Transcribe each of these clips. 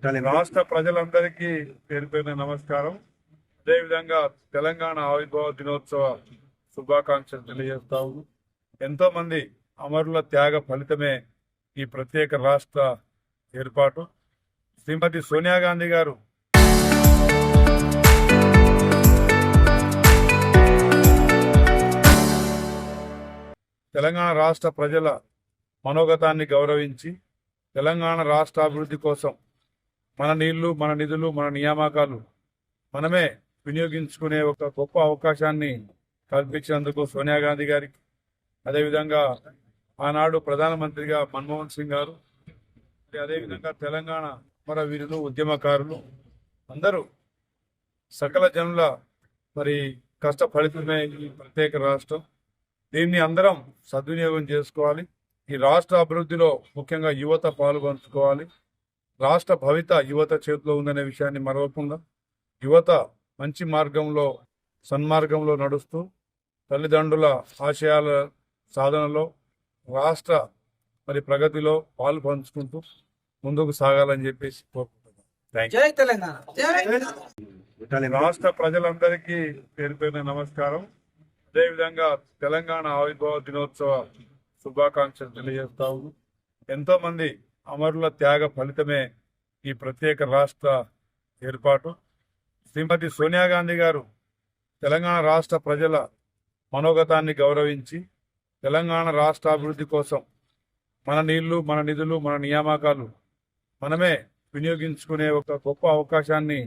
రాష్ట్ర ప్రజలందరికీ పేరు పేరున నమస్కారం. అదేవిధంగా తెలంగాణ ఆవిర్భావ దినోత్సవ శుభాకాంక్షలు తెలియజేస్తాము. ఎంతో మంది అమరుల త్యాగ ఫలితమే ఈ ప్రత్యేక రాష్ట్ర ఏర్పాటు. శ్రీమతి సోనియా గాంధీ గారు తెలంగాణ రాష్ట్ర ప్రజల మనోగతాన్ని గౌరవించి తెలంగాణ రాష్ట్ర అభివృద్ధి కోసం మన నీళ్లు, మన నిధులు, మన నియామకాలు మనమే వినియోగించుకునే ఒక గొప్ప అవకాశాన్ని కల్పించినందుకు సోనియా గాంధీ గారికి, అదేవిధంగా ఆనాడు ప్రధానమంత్రిగా మన్మోహన్ సింగ్ గారు, అదేవిధంగా తెలంగాణ మన వీరులు, ఉద్యమకారులు అందరూ సకల జనుల కష్ట ఫలితమే ఈ ప్రత్యేక రాష్ట్రం. దీన్ని అందరం సద్వినియోగం చేసుకోవాలి. ఈ రాష్ట్ర అభివృద్ధిలో ముఖ్యంగా యువత పాల్గొంచుకోవాలి. రాష్ట్ర భవిత యువత చేతిలో ఉందనే విషయాన్ని మరవకుండా యువత మంచి మార్గంలో, సన్మార్గంలో నడుస్తూ తల్లిదండ్రుల ఆశయాల సాధనలో, రాష్ట్ర ప్రగతిలో పాలు పంచుకుంటూ ముందుకు సాగాలని చెప్పేసి కోరుకుంటున్నాను. జై తెలంగాణ. రాష్ట్ర ప్రజలందరికీ పేరు పేరున నమస్కారం. అదేవిధంగా తెలంగాణ ఆవిర్భావ దినోత్సవ శుభాకాంక్షలు తెలియజేస్తాము. ఎంతో మంది అమరుల త్యాగ ఫలితమే ఈ ప్రత్యేక రాష్ట్ర ఏర్పాటు. శ్రీమతి సోనియా గాంధీ గారు తెలంగాణ రాష్ట్ర ప్రజల మనోగతాన్ని గౌరవించి తెలంగాణ రాష్ట్ర అభివృద్ధి కోసం మన నీళ్లు, మన నిధులు, మన నియామకాలు మనమే వినియోగించుకునే ఒక గొప్ప అవకాశాన్ని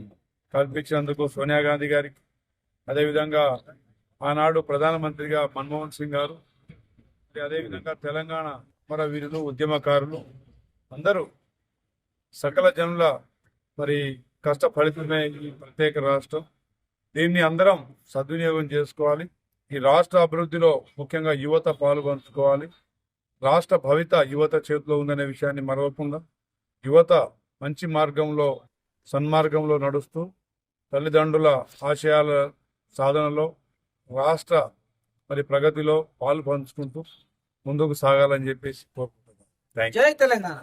కల్పించినందుకు సోనియా గాంధీ గారికి, అదేవిధంగా ఆనాడు ప్రధానమంత్రిగా మన్మోహన్ సింగ్ గారు, అదేవిధంగా తెలంగాణ మన వీరులు, ఉద్యమకారులు అందరూ సకల జనుల కష్ట ఫలితమే ఈ ప్రత్యేక రాష్ట్రం. దీన్ని అందరం సద్వినియోగం చేసుకోవాలి. ఈ రాష్ట్ర అభివృద్ధిలో ముఖ్యంగా యువత పాల్గొంచుకోవాలి. రాష్ట్ర భవిత యువత చేతిలో ఉందనే విషయాన్ని మరవకుండా యువత మంచి మార్గంలో, సన్మార్గంలో నడుస్తూ తల్లిదండ్రుల ఆశయాల సాధనలో, రాష్ట్ర ప్రగతిలో పాలు పంచుకుంటూ ముందుకు సాగాలని చెప్పేసి కోరుకుంటున్నాను. జై తెలంగాణ.